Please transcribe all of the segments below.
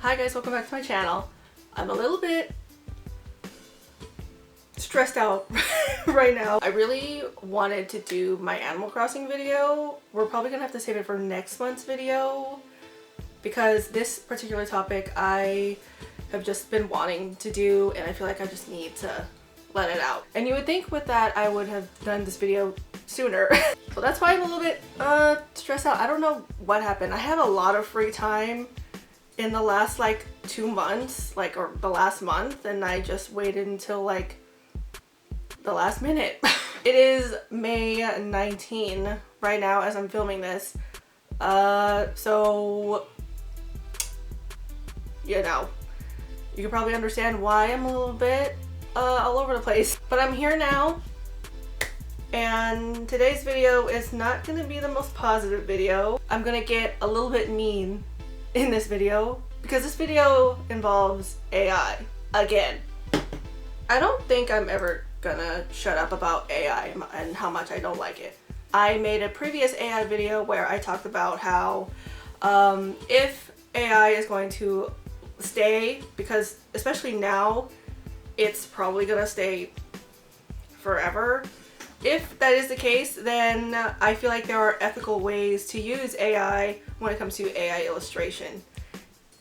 Hi guys, welcome back to my channel. I'm a little bit stressed out right now. I really wanted to do my Animal Crossing video. We're probably gonna have to save it for next month's video because this particular topic I have just been wanting to do and I feel like I just need to let it out. And you would think with that I would have done this video sooner. So that's why I'm a little bit stressed out. I don't know what happened. I had a lot of free time in the last like 2 months, or the last month, and I just waited until like the last minute. It is May 19 right now as I'm filming this. So you know, you can probably understand why I'm a little bit all over the place. But I'm here now, and today's video is not gonna be the most positive video. I'm gonna get a little bit mean in this video because this video involves AI again. I don't think I'm ever gonna shut up about AI and how much I don't like it. I made a previous AI video where I talked about how if AI is going to stay, because especially now it's probably gonna stay forever. If that is the case, then I feel like there are ethical ways to use AI when it comes to AI illustration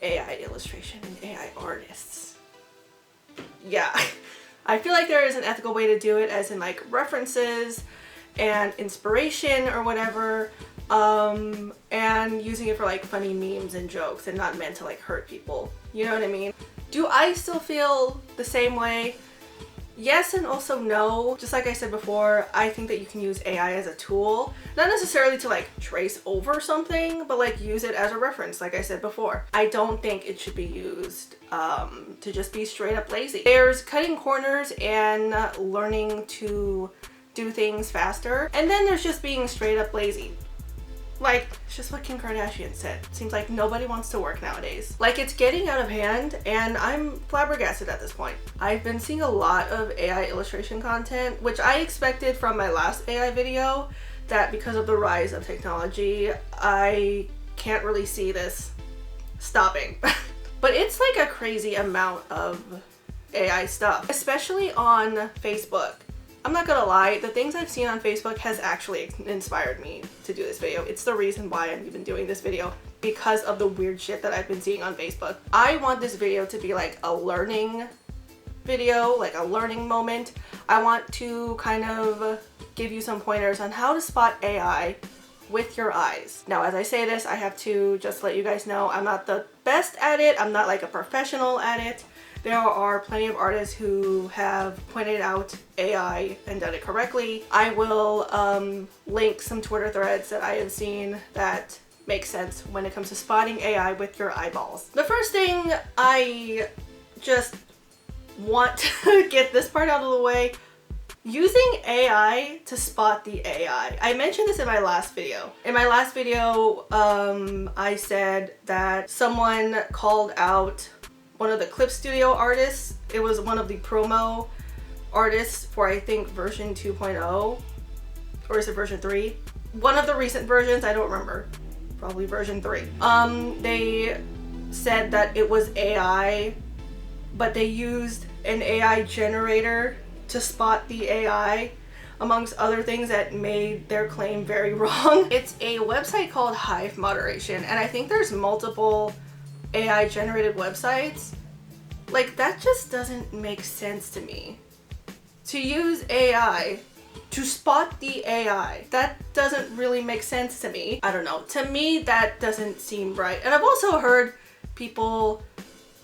and AI artists. Yeah, I feel like there is an ethical way to do it, as in like references and inspiration or whatever, and using it for like funny memes and jokes and not meant to like hurt people. You know what I mean? Do I still feel the same way? Yes and also no. Just like I said before, I think that you can use AI as a tool, not necessarily to like trace over something, but like use it as a reference, like I said before. I don't think it should be used to just be straight up lazy. There's cutting corners and learning to do things faster, and then there's just being straight up lazy. Like, it's just what Kim Kardashian said. Seems like nobody wants to work nowadays. Like, it's getting out of hand, and I'm flabbergasted at this point. I've been seeing a lot of AI illustration content, which I expected from my last AI video, that because of the rise of technology, I can't really see this stopping. But it's like a crazy amount of AI stuff, especially on Facebook. I'm not gonna lie, the things I've seen on Facebook has actually inspired me to do this video. It's the reason why I'm even doing this video, because of the weird shit that I've been seeing on Facebook. I want this video to be like a learning video, like a learning moment. I want to kind of give you some pointers on how to spot AI with your eyes. Now, as I say this, I have to just let you guys know I'm not the best at it. I'm not like a professional at it. There are plenty of artists who have pointed out AI and done it correctly. I will link some Twitter threads that I have seen that make sense when it comes to spotting AI with your eyeballs. The first thing, I just want to get this part out of the way. Using AI to spot the AI. I mentioned this in my last video. In my last video, I said that someone called out one of the Clip Studio artists. It was one of the promo artists for, I think, version 2.0, or is it version 3? One of the recent versions, I don't remember. Probably version 3. They said that it was AI, but they used an AI generator to spot the AI, amongst other things that made their claim very wrong. It's a website called Hive Moderation, and I think there's multiple AI generated websites. Like, that just doesn't make sense to me. To use AI to spot the AI, that doesn't really make sense to me. I don't know, to me that doesn't seem right. And I've also heard people,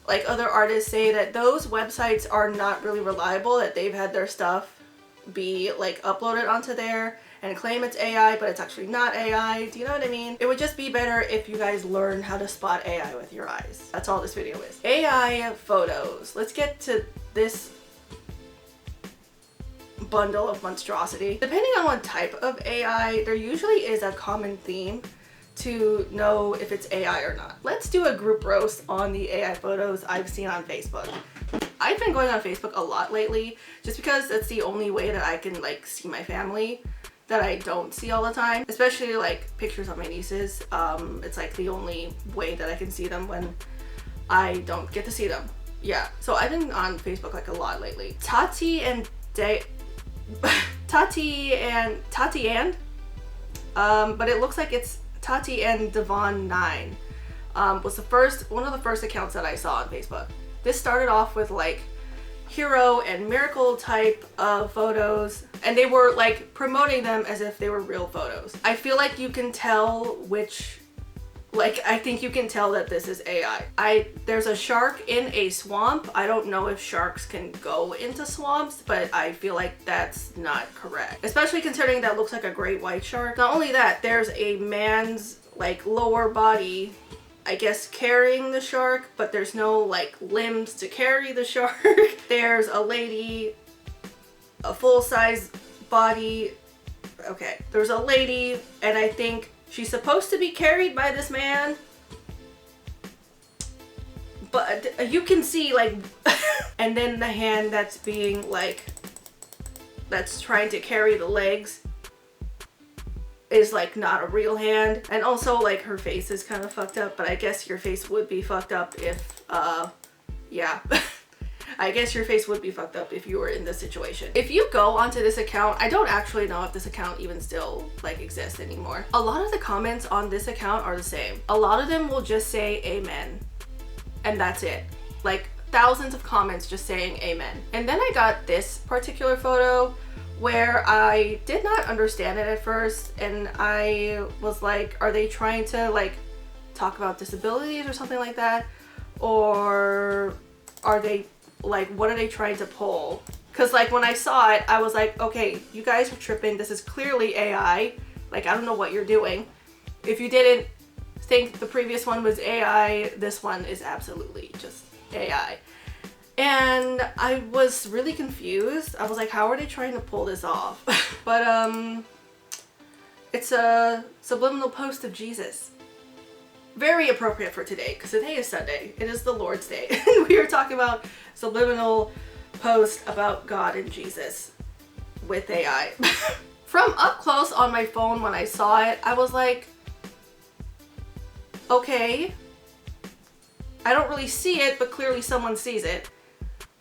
like other artists, say that those websites are not really reliable, that they've had their stuff be like uploaded onto there and claim it's AI, but it's actually not AI. Do you know what I mean? It would just be better if you guys learn how to spot AI with your eyes. That's all this video is. AI photos. Let's get to this bundle of monstrosity. Depending on what type of AI, there usually is a common theme to know if it's AI or not. Let's do a group roast on the AI photos I've seen on Facebook. I've been going on Facebook a lot lately just because that's the only way that I can like see my family that I don't see all the time, especially like pictures of my nieces. It's like the only way that I can see them when I don't get to see them. Yeah, so I've been on Facebook like a lot lately. Tati and but it looks like it's Tati and Devon 9 was one of the first accounts that I saw on Facebook. This started off with like hero and miracle type of photos, and they were like promoting them as if they were real photos. I feel like you can tell I think you can tell that this is AI. There's a shark in a swamp. I don't know if sharks can go into swamps, but I feel like that's not correct. Especially considering that looks like a great white shark. Not only that, there's a man's like lower body, I guess, carrying the shark, but there's no like limbs to carry the shark. There's a lady, a full-size body. Okay, there's a lady, and I think she's supposed to be carried by this man, but you can see like and then the hand that's being like, that's trying to carry the legs is like not a real hand. And also like her face is kind of fucked up, but I guess your face would be fucked up if yeah. I guess your face would be fucked up if you were in this situation. If you go onto this account, I don't actually know if this account even still like exists anymore. A lot of the comments on this account are the same. A lot of them will just say amen, and that's it. Like thousands of comments just saying amen. And then I got this particular photo where I did not understand it at first, and I was like, are they trying to like talk about disabilities or something like that? Or are they like, what are they trying to pull? Because like when I saw it, I was like, okay, you guys are tripping. This is clearly AI. Like, I don't know what you're doing. If you didn't think the previous one was AI, this one is absolutely just AI. And I was really confused. I was like, how are they trying to pull this off? But it's a subliminal post of Jesus. Very appropriate for today, because today is Sunday. It is the Lord's Day. And we are talking about subliminal post about God and Jesus with AI. From up close on my phone when I saw it, I was like, okay. I don't really see it, but clearly someone sees it.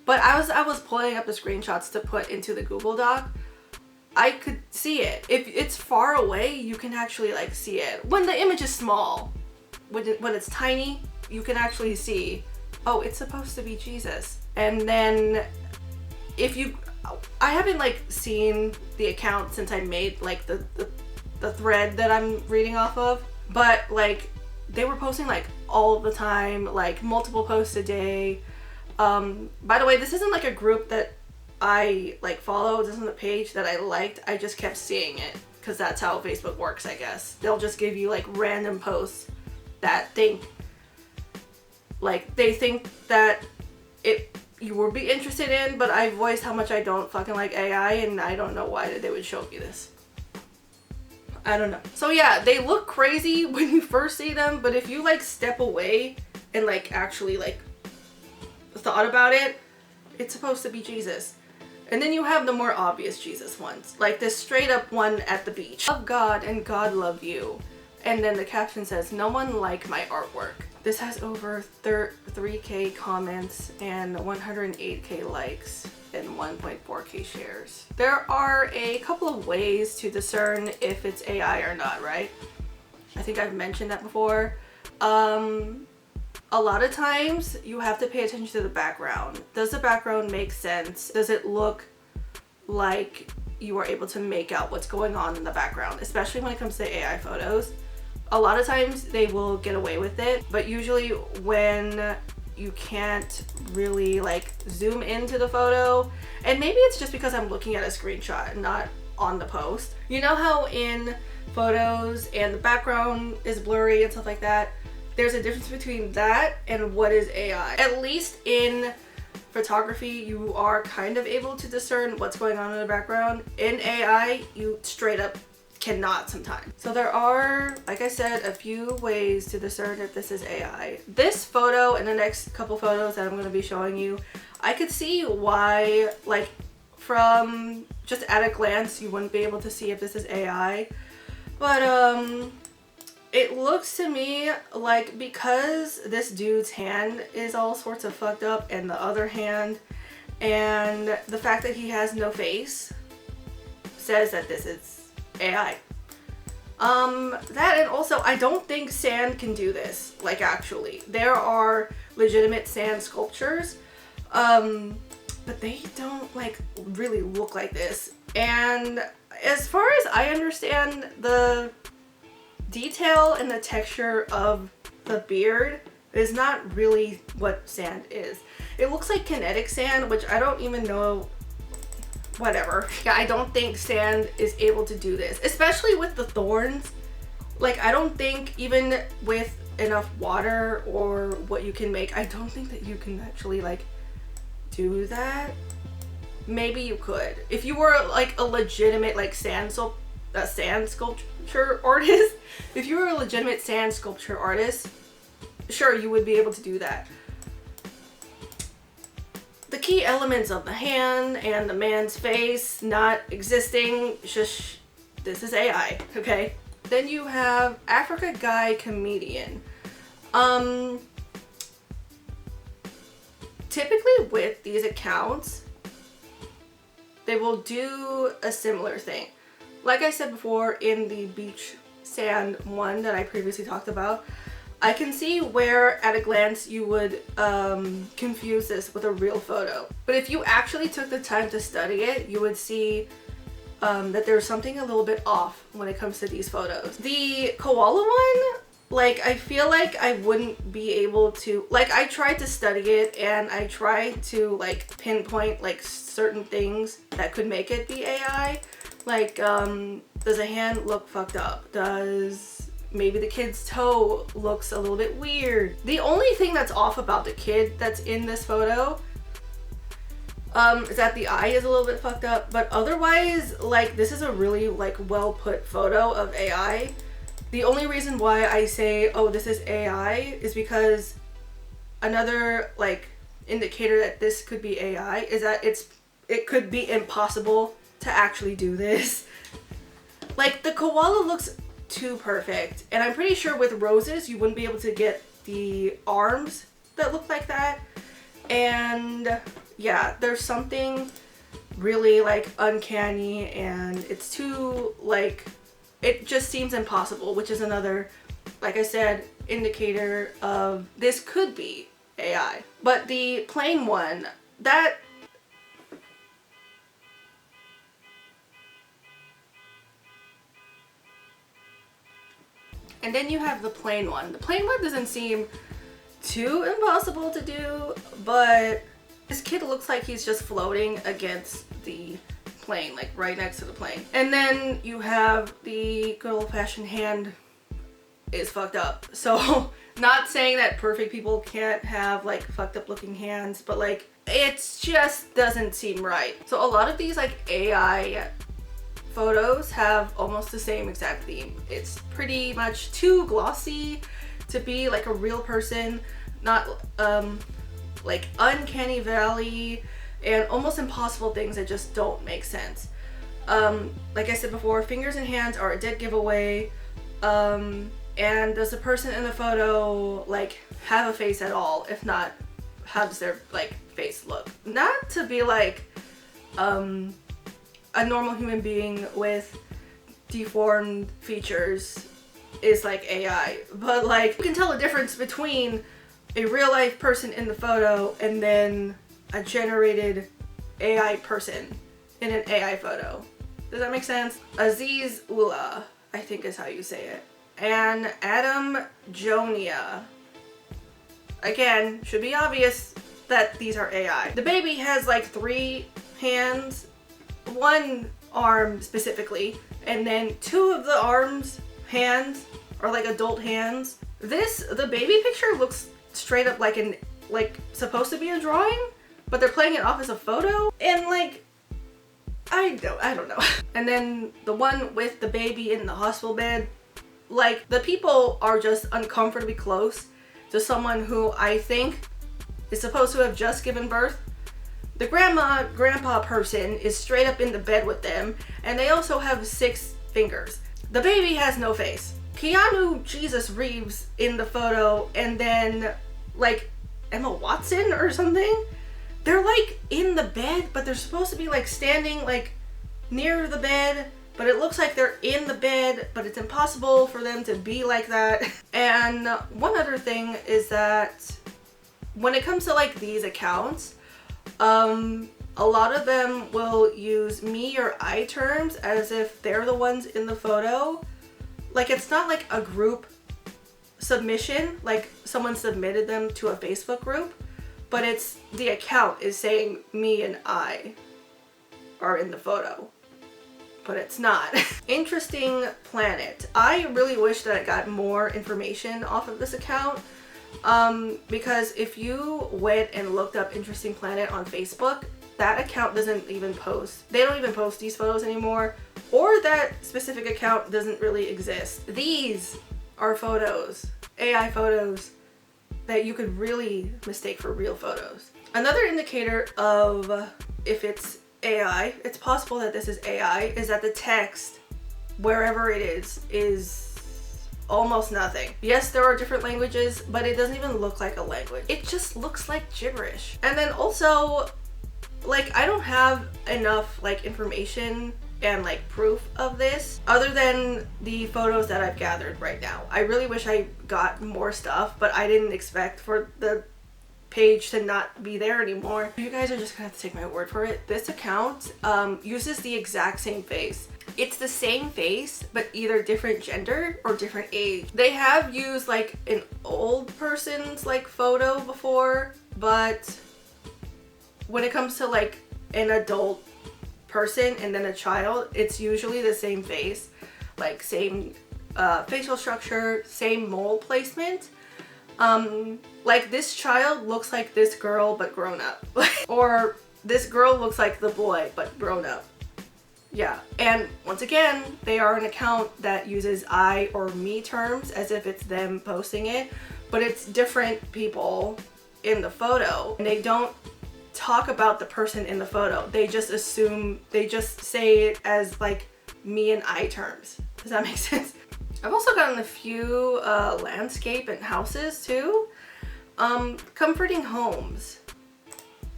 But I was pulling up the screenshots to put into the Google Doc. I could see it. If it's far away, you can actually like see it. When the image is small, when it's tiny, you can actually see, oh, it's supposed to be Jesus. And then if you, I haven't like seen the account since I made like the thread that I'm reading off of, but like they were posting like all of the time, like multiple posts a day. By the way, this isn't like a group that I like follow. This isn't a page that I liked. I just kept seeing it because that's how Facebook works, I guess. They'll just give you like random posts that think that you would be interested in, but I voiced how much I don't fucking like AI, and I don't know why they would show me this. I don't know. So yeah, they look crazy when you first see them, but if you like step away and like actually like thought about it, it's supposed to be Jesus. And then you have the more obvious Jesus ones, like this straight up one at the beach. Love God and God love you. And then the caption says, no one like my artwork. This has over 3K comments and 108K likes and 1.4K shares. There are a couple of ways to discern if it's AI or not, right? I think I've mentioned that before. A lot of times you have to pay attention to the background. Does the background make sense? Does it look like you are able to make out what's going on in the background, especially when it comes to AI photos? A lot of times they will get away with it, but usually when you can't really like zoom into the photo, and maybe it's just because I'm looking at a screenshot and not on the post. You know how in photos and the background is blurry and stuff like that? There's a difference between that and what is AI. At least in photography, you are kind of able to discern what's going on in the background. In AI, you straight up cannot sometimes. So there are, like I said, a few ways to discern if this is AI. This photo and the next couple photos that I'm going to be showing you, I could see why, like from just at a glance, you wouldn't be able to see if this is AI. But It looks to me like, because this dude's hand is all sorts of fucked up and the other hand, and the fact that he has no face says that this is AI. That, and also I don't think sand can do this, like actually. There are legitimate sand sculptures, but they don't like really look like this. And as far as I understand, the detail and the texture of the beard is not really what sand is. It looks like kinetic sand, which I don't even know. Whatever. Yeah, I don't think sand is able to do this, especially with the thorns. Like, I don't think even with enough water or what you can make, I don't think that you can actually like do that. Maybe you could if you were like a legitimate like sand sculpture artist. If you were a legitimate sand sculpture artist, sure, you would be able to do that. The key elements of the hand and the man's face not existing, shush, this is AI, okay? Then you have Africa Guy Comedian. Typically with these accounts, they will do a similar thing. Like I said before in the beach sand one that I previously talked about, I can see where at a glance you would confuse this with a real photo. But if you actually took the time to study it, you would see that there's something a little bit off when it comes to these photos. The koala one, like, I feel like I wouldn't be able to, like, I tried to study it and I tried to like pinpoint like certain things that could make it be AI. Like, does a hand look fucked up? Does maybe the kid's toe looks a little bit weird? The only thing that's off about the kid that's in this photo is that the eye is a little bit fucked up, but otherwise, like, this is a really like well put photo of AI. The only reason why I say, oh, this is AI is because another like indicator that this could be AI is that it could be impossible to actually do this. Like, the koala looks too perfect, and I'm pretty sure with roses you wouldn't be able to get the arms that look like that. And yeah, there's something really like uncanny, and it's too like, it just seems impossible, which is another, like I said, indicator of this could be AI. But the plain one, that and then you have the plain one. The plain one doesn't seem too impossible to do, but this kid looks like he's just floating against the plane, like right next to the plane. And then you have the good old-fashioned hand is fucked up. So not saying that perfect people can't have like fucked up looking hands, but like it just doesn't seem right. So a lot of these like AI photos have almost the same exact theme. It's pretty much too glossy to be like a real person, not like uncanny valley and almost impossible things that just don't make sense. Like I said before, fingers and hands are a dead giveaway. And does the person in the photo like have a face at all? If not, how does their like face look? Not to be like a normal human being with deformed features is like AI, but like you can tell the difference between a real life person in the photo and then a generated AI person in an AI photo. Does that make sense? Aziz Ula, I think is how you say it. And Adam Jonia. Again, should be obvious that these are AI. The baby has like 3 hands, 1 arm specifically, and then 2 of the arms, hands, are like adult hands. The baby picture looks straight up like supposed to be a drawing, but they're playing it off as a photo, and like, I don't know. And then the one with the baby in the hospital bed, like the people are just uncomfortably close to someone who I think is supposed to have just given birth. The grandpa person is straight up in the bed with them, and they also have 6 fingers. The baby has no face. Keanu Jesus Reeves in the photo, and then like Emma Watson or something. They're like in the bed, but they're supposed to be like standing like near the bed, but it looks like they're in the bed, but it's impossible for them to be like that. And one other thing is that when it comes to like these accounts, a lot of them will use me or I terms as if they're the ones in the photo. Like, it's not like a group submission, like someone submitted them to a Facebook group, but it's the account is saying me and I are in the photo, but it's not. Interesting Planet. I really wish that I got more information off of this account, because if you went and looked up Interesting Planet on Facebook, that account doesn't even post. They don't even post these photos anymore, or that specific account doesn't really exist. These are photos, AI photos, that you could really mistake for real photos. Another indicator of if it's AI, it's possible that this is AI, is that the text, wherever it is almost nothing. Yes, there are different languages, but it doesn't even look like a language. It just looks like gibberish. And then also, like, I don't have enough like information and like proof of this other than the photos that I've gathered right now. I really wish I got more stuff, but I didn't expect for the page to not be there anymore. You guys are just gonna have to take my word for it. This account uses the exact same face. It's the same face, but either different gender or different age. They have used like an old person's like photo before, but when it comes to like an adult person and then a child, it's usually the same face, like same facial structure, same mole placement. Like this child looks like this girl but grown up. Or this girl looks like the boy but grown up. Yeah, and once again, they are an account that uses I or me terms as if it's them posting it, but it's different people in the photo, and they don't talk about the person in the photo. They just assume, they just say it as like me and I terms. Does that make sense? I've also gotten a few landscape and houses too. Comforting homes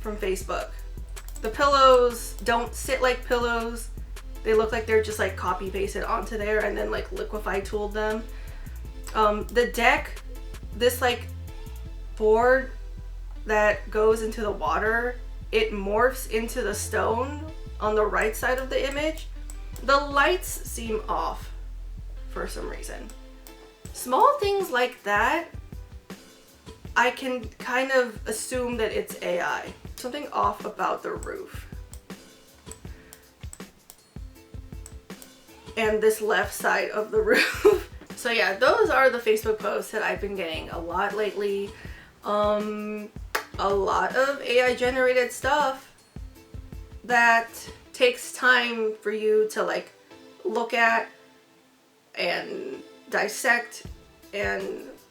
from Facebook. The pillows don't sit like pillows. They look like they're just like copy pasted onto there and then like liquefy tooled them. The deck, this like board that goes into the water, it morphs into the stone on the right side of the image. The lights seem off for some reason. Small things like that, I can kind of assume that it's AI. Something off about the roof. And this left side of the roof. So yeah, those are the Facebook posts that I've been getting a lot lately. A lot of AI generated stuff that takes time for you to like look at and dissect and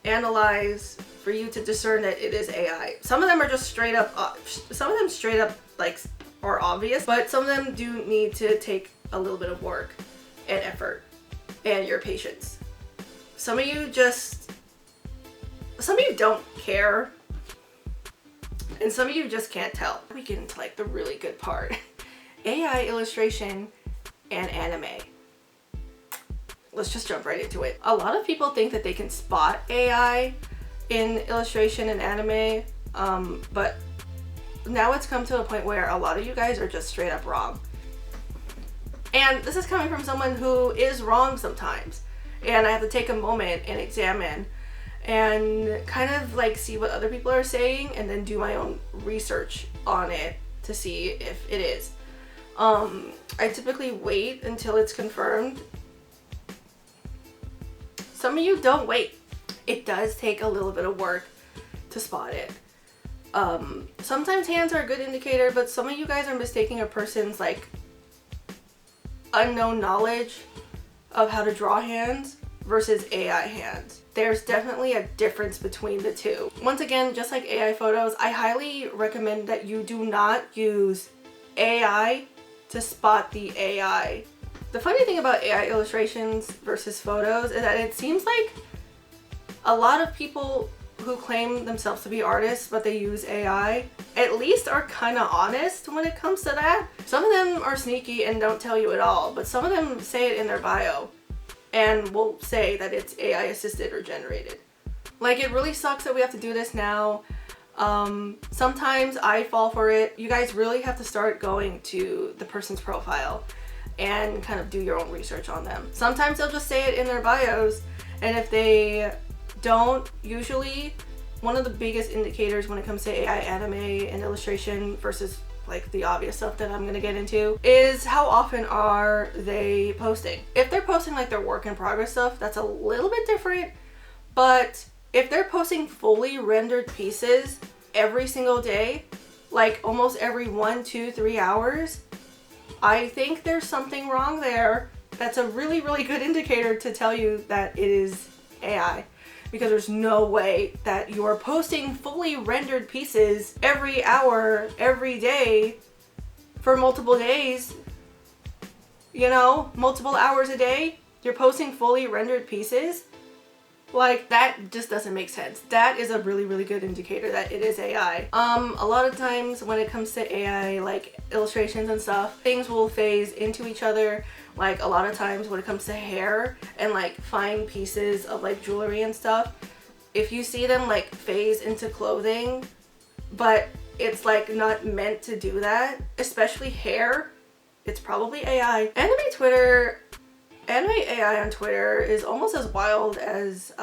analyze, for you to discern that it is AI. Some of them are just straight up, some of them straight up like are obvious, but some of them do need to take a little bit of work and effort and your patience. Some of you don't care, and some of you just can't tell. We get into like the really good part. AI illustration and anime. Let's just jump right into it. A lot of people think that they can spot AI in illustration and anime, but now it's come to a point where a lot of you guys are just straight up wrong. And this is coming from someone who is wrong sometimes. And I have to take a moment and examine and kind of like see what other people are saying and then do my own research on it to see if it is. I typically wait until it's confirmed. Some of you don't wait. It does take a little bit of work to spot it. Sometimes hands are a good indicator, but some of you guys are mistaking a person's like unknown knowledge of how to draw hands versus AI hands. There's definitely a difference between the two. Once again, just like AI photos, I highly recommend that you do not use AI to spot the AI The funny thing about AI illustrations versus photos is that it seems like a lot of people who claim themselves to be artists but they use AI at least are kind of honest when it comes to that. Some of them are sneaky and don't tell you at all, but some of them say it in their bio and will say that it's AI assisted or generated. Like, it really sucks that we have to do this now. Sometimes I fall for it. You guys really have to start going to the person's profile and kind of do your own research on them. Sometimes they'll just say it in their bios, and if they don't, usually one of the biggest indicators when it comes to AI anime and illustration versus like the obvious stuff that I'm gonna get into is how often are they posting. If they're posting like their work in progress stuff, that's a little bit different, but if they're posting fully rendered pieces every single day, like almost every 1, 2, 3 hours, I think there's something wrong there. That's a really, really good indicator to tell you that it is AI. Because there's no way that you're posting fully rendered pieces every hour, every day, for multiple days, you know, multiple hours a day. You're posting fully rendered pieces. Like, that just doesn't make sense. That is a really, really good indicator that it is AI. A lot of times when it comes to AI, like illustrations and stuff, things will phase into each other. Like, a lot of times when it comes to hair and like fine pieces of like jewelry and stuff, if you see them like phase into clothing, but it's like not meant to do that, especially hair, it's probably AI. Anime AI on Twitter is almost as wild as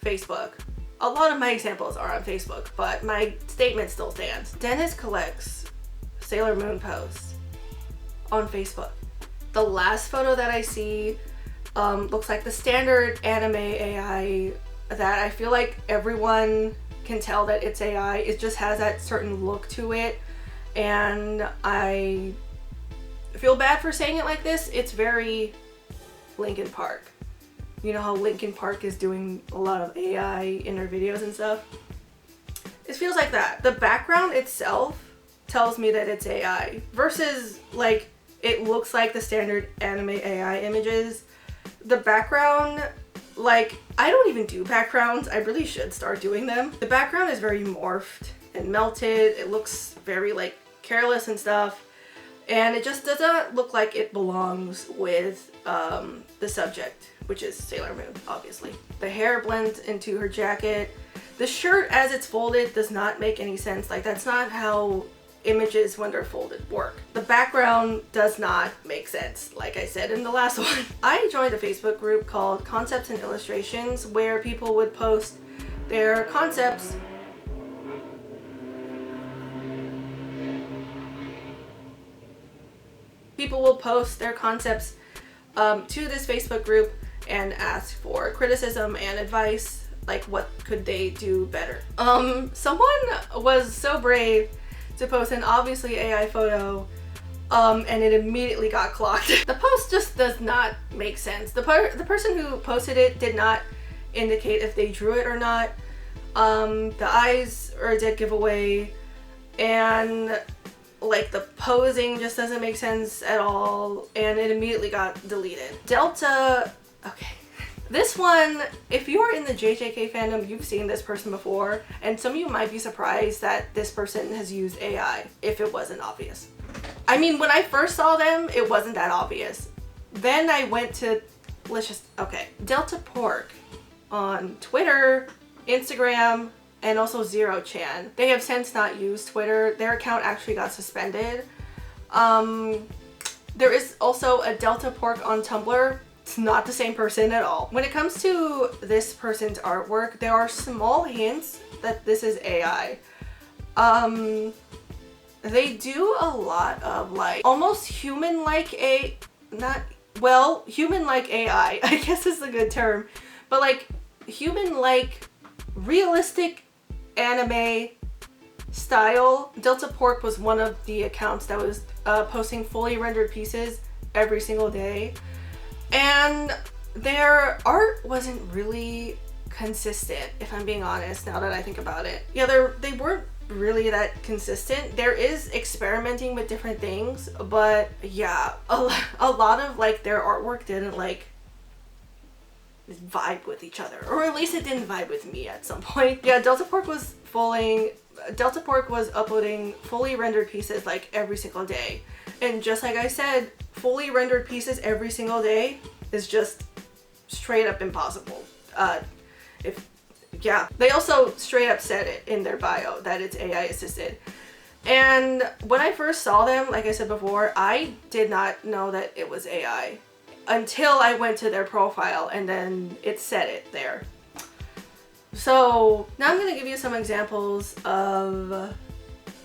Facebook. A lot of my examples are on Facebook, but my statement still stands. Dennis collects Sailor Moon posts on Facebook. The last photo that I see looks like the standard anime AI that I feel like everyone can tell that it's AI. It just has that certain look to it, and I feel bad for saying it like this. It's very Linkin Park. You know how Linkin Park is doing a lot of AI in their videos and stuff? It feels like that. The background itself tells me that it's AI versus like it looks like the standard anime AI images. The background, like, I don't even do backgrounds. I really should start doing them. The background is very morphed and melted. It looks very like careless and stuff. And it just doesn't look like it belongs with the subject, which is Sailor Moon, obviously. The hair blends into her jacket. The shirt as it's folded does not make any sense. Like, that's not how images when they're folded work. The background does not make sense, like I said in the last one. I joined a Facebook group called Concepts and Illustrations where people would post their concepts will post their concepts to this Facebook group and ask for criticism and advice, like what could they do better. Someone was so brave to post an obviously AI photo and it immediately got clocked. The post just does not make sense. The person who posted it did not indicate if they drew it or not. The eyes are a dead giveaway, and like the posing just doesn't make sense at all, and it immediately got deleted. Delta, okay. This one, if you are in the JJK fandom, you've seen this person before, and some of you might be surprised that this person has used AI if it wasn't obvious. I mean, when I first saw them, it wasn't that obvious. Then I went to, Delta Pork on Twitter, Instagram, and also Zero Chan. They have since not used Twitter. Their account actually got suspended. There is also a Delta Pork on Tumblr. It's not the same person at all. When it comes to this person's artwork, there are small hints that this is AI. They do a lot of like almost human-like human-like AI, I guess is a good term, but like human-like realistic anime style. Delta Pork was one of the accounts that was posting fully rendered pieces every single day, and their art wasn't really consistent, if I'm being honest, now that I think about it. Yeah, they weren't really that consistent. There is experimenting with different things, but yeah, a lot of like their artwork didn't like vibe with each other, or at least it didn't vibe with me at some point. Yeah, Delta Pork was uploading fully rendered pieces like every single day, and just like I said, fully rendered pieces every single day is just straight up impossible. They also straight up said it in their bio that it's AI assisted. And when I first saw them, like I said before, I did not know that it was AI until I went to their profile and then it said it there. So now I'm going to give you some examples of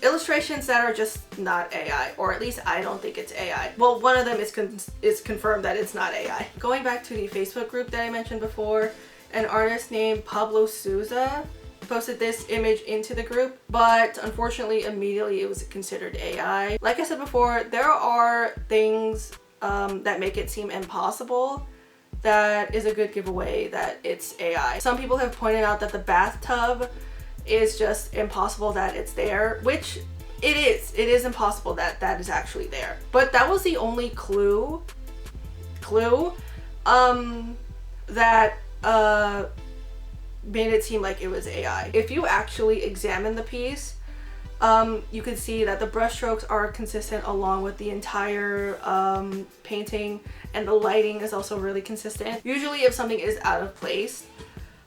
illustrations that are just not AI, or at least I don't think it's AI. Well, one of them is confirmed that it's not AI. Going back to the Facebook group that I mentioned before, an artist named Pablo Souza posted this image into the group, but unfortunately immediately it was considered AI. Like I said before, there are things that make it seem impossible that is a good giveaway that it's AI. Some people have pointed out that the bathtub is just impossible that it's there, which it is. It is impossible that that is actually there. But that was the only clue that made it seem like it was AI. If you actually examine the piece, you can see that the brushstrokes are consistent along with the entire painting, and the lighting is also really consistent. Usually if something is out of place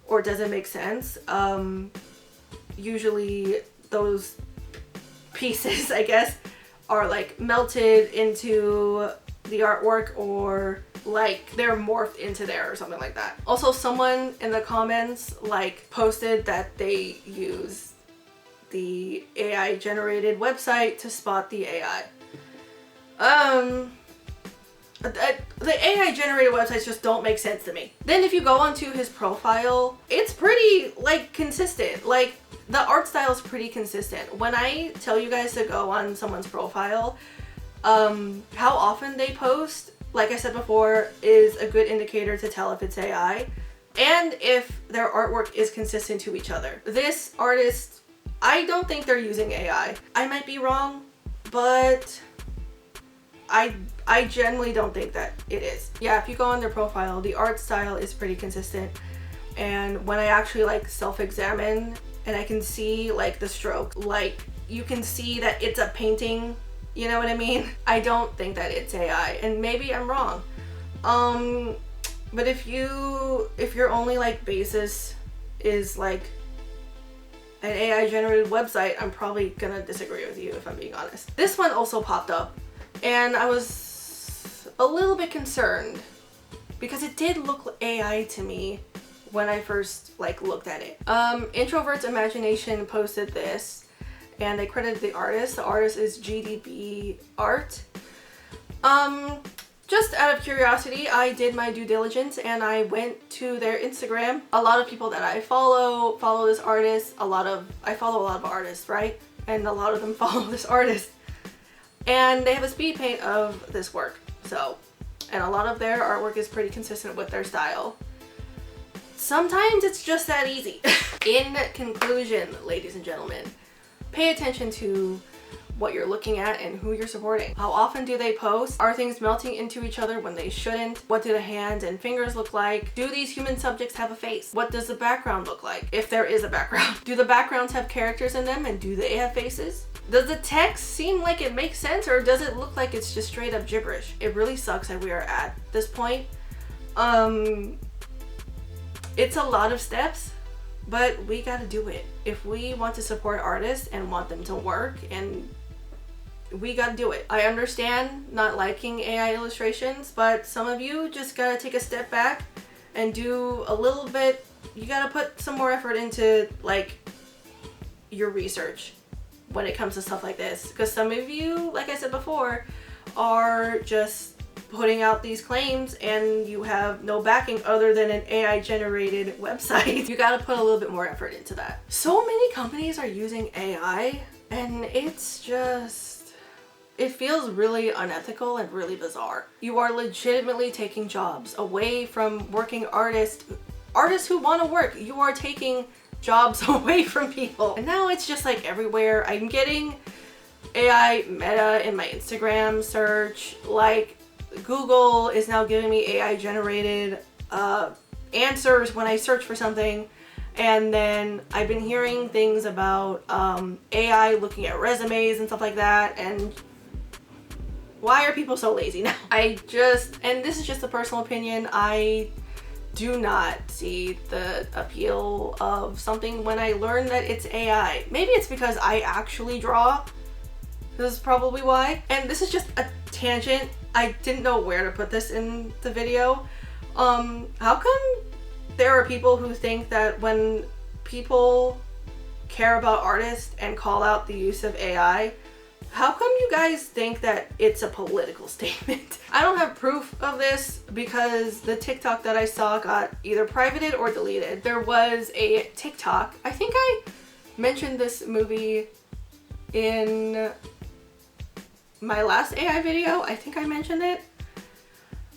or doesn't make sense, usually those pieces, I guess, are like melted into the artwork, or like they're morphed into there or something like that. Also, someone in the comments like posted that they use the AI generated website to spot the AI. The AI generated websites just don't make sense to me. Then if you go onto his profile, it's pretty like consistent. Like the art style is pretty consistent. When I tell you guys to go on someone's profile, how often they post, like I said before, is a good indicator to tell if it's AI and if their artwork is consistent to each other. This artist, I don't think they're using AI. I might be wrong, but I generally don't think that it is. Yeah, if you go on their profile, the art style is pretty consistent. And when I actually like self-examine and I can see like the stroke, like you can see that it's a painting, you know what I mean? I don't think that it's AI, and maybe I'm wrong. But if your only like basis is like an AI generated website, I'm probably gonna disagree with you if I'm being honest. This one also popped up and I was a little bit concerned because it did look AI to me when I first like looked at it. Introvert's Imagination posted this and they credited the artist. The artist is GDB Art. Just out of curiosity, I did my due diligence and I went to their Instagram. A lot of people that I follow this artist. I follow a lot of artists, right? And a lot of them follow this artist. And they have a speed paint of this work. So, and a lot of their artwork is pretty consistent with their style. Sometimes it's just that easy. In conclusion, ladies and gentlemen, pay attention to what you're looking at and who you're supporting. How often do they post? Are things melting into each other when they shouldn't? What do the hands and fingers look like? Do these human subjects have a face? What does the background look like, if there is a background? Do the backgrounds have characters in them and do they have faces? Does the text seem like it makes sense, or does it look like it's just straight up gibberish? It really sucks that we are at this point. It's a lot of steps, but we gotta do it. If we want to support artists and want them to work, and we gotta do it. I understand not liking AI illustrations, but some of you just gotta take a step back and do a little bit. You gotta put some more effort into like your research when it comes to stuff like this, because some of you, like I said before, are just putting out these claims and you have no backing other than an AI generated website. You gotta put a little bit more effort into that. So many companies are using AI and it's just, it feels really unethical and really bizarre. You are legitimately taking jobs away from working artists who want to work. You are taking jobs away from people. And now it's just like everywhere. I'm getting AI meta in my Instagram search. Like Google is now giving me AI generated answers when I search for something. And then I've been hearing things about AI looking at resumes and stuff like that. And why are people so lazy now? And this is just a personal opinion, I do not see the appeal of something when I learn that it's AI. Maybe it's because I actually draw. This is probably why. And this is just a tangent. I didn't know where to put this in the video. How come there are people who think that when people care about artists and call out the use of AI, how come you guys think that it's a political statement? I don't have proof of this because the TikTok that I saw got either privated or deleted. There was a TikTok, I think I mentioned this movie in my last AI video. I think I mentioned it.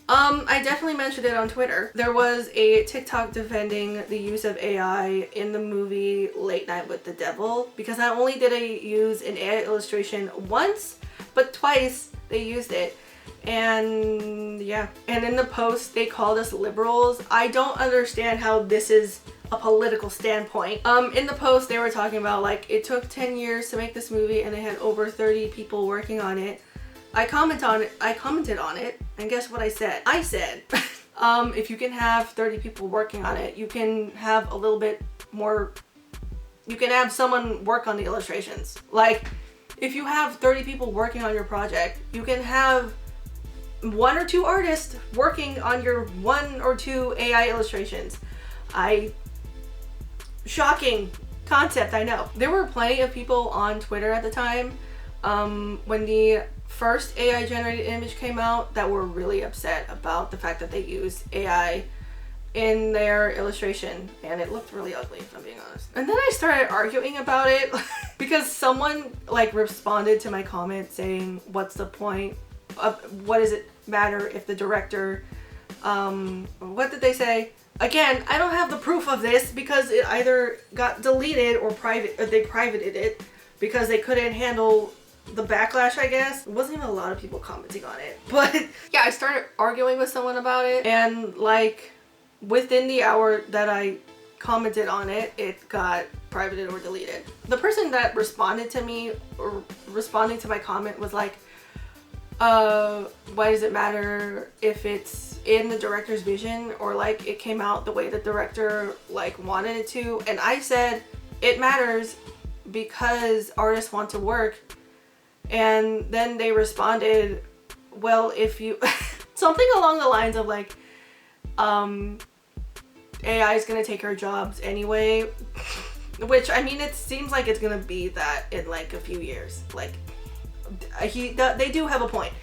I definitely mentioned it on Twitter. There was a TikTok defending the use of AI in the movie Late Night with the Devil, because not only did they use an AI illustration once, but twice they used it. And yeah, and in the post they called us liberals. I don't understand how this is a political standpoint. In the post they were talking about like it took 10 years to make this movie and they had over 30 people working on it. I commented on it, and guess what I said? I said, if you can have 30 people working on it, you can have a little bit more, you can have someone work on the illustrations. Like, if you have 30 people working on your project, you can have 1 or 2 artists working on your 1 or 2 AI illustrations. Shocking concept, I know. There were plenty of people on Twitter at the time, when the first AI generated image came out, that were really upset about the fact that they used AI in their illustration, and it looked really ugly, if I'm being honest. And then I started arguing about it because someone like responded to my comment saying, what's the point of, what does it matter if the director, what did they say? Again, I don't have the proof of this because it either got deleted or they privated it because they couldn't handle the backlash, I guess. There wasn't even a lot of people commenting on it, but yeah, I started arguing with someone about it, and like within the hour that I commented on it, it got privated or deleted. The person that responded to me or responding to my comment was like, why does it matter if it's in the director's vision or like it came out the way the director like wanted it to? And I said it matters because artists want to work. And then they responded, well, if you something along the lines of like AI is gonna take our jobs anyway, which I mean, it seems like it's gonna be that in like a few years. Like they do have a point,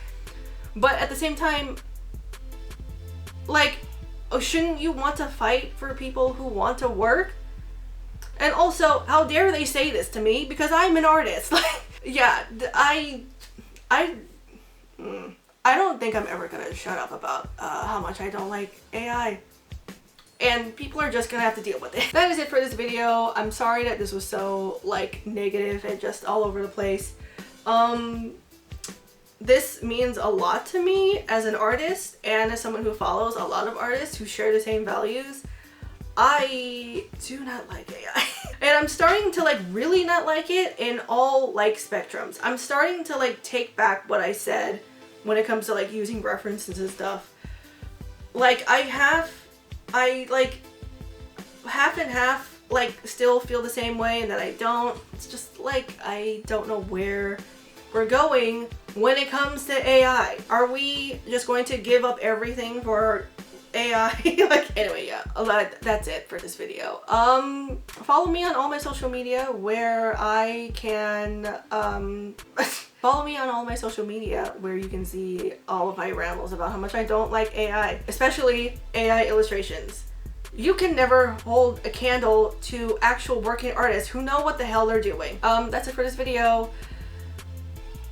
but at the same time, like, shouldn't you want to fight for people who want to work? And also, how dare they say this to me because I'm an artist? Like, yeah, I don't think I'm ever gonna shut up about how much I don't like AI. And people are just gonna have to deal with it. That is it for this video. I'm sorry that this was so like negative and just all over the place. This means a lot to me as an artist and as someone who follows a lot of artists who share the same values. I do not like AI. And I'm starting to like really not like it in all like spectrums. I'm starting to like take back what I said when it comes to like using references and stuff. Like I like half and half like still feel the same way, and then I don't. It's just like I don't know where we're going when it comes to AI. Are we just going to give up everything for AI? Like, anyway, yeah, that's it for this video. Follow me on all my social media where I can follow me on all my social media where you can see all of my rambles about how much I don't like AI, especially AI illustrations. You can never hold a candle to actual working artists who know what the hell they're doing. That's it for this video.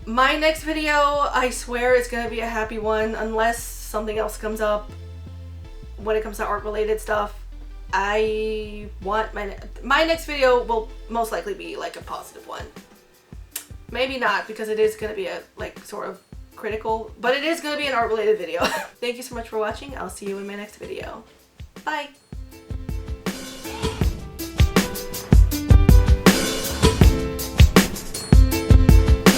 My next video, I swear it's gonna be a happy one unless something else comes up when it comes to art related stuff. I want my next video will most likely be like a positive one. Maybe not, because it is going to be a like sort of critical, but it is going to be an art related video. Thank you so much for watching. I'll see you in my next video. Bye.